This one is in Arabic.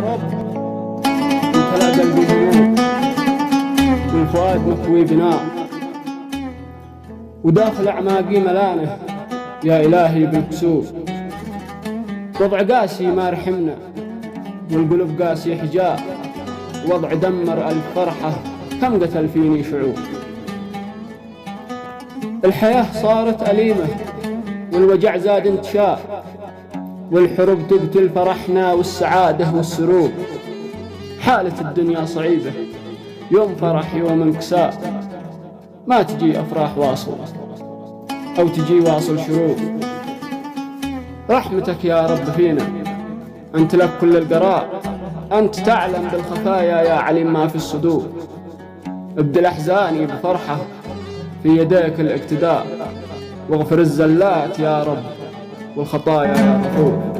رب امتلأ قلبي هموم والفؤاد مكوي بنار، وداخل أعماقي ملانه يا إلهي بالكسوف. وضع قاسي ما رحمنا والقلوب قاسي حجاب، وضع دمر الفرحة كم قتل فيني شعوب. الحياة صارت أليمة والوجع زاد انتشار، والحروب تقتل فرحنا والسعادة والسرور. حالة الدنيا صعيبة، يوم فرح يوم انكسار، ما تجي أفراح واصل أو تجي واصل شروق. رحمتك يا رب فينا، أنت لك كل القرار، أنت تعلم بالخفايا يا عليم ما في الصدور. ابدل أحزاني بفرحة في يديك الاقتدار، واغفر الزلات يا رب والخطايا يا غفور.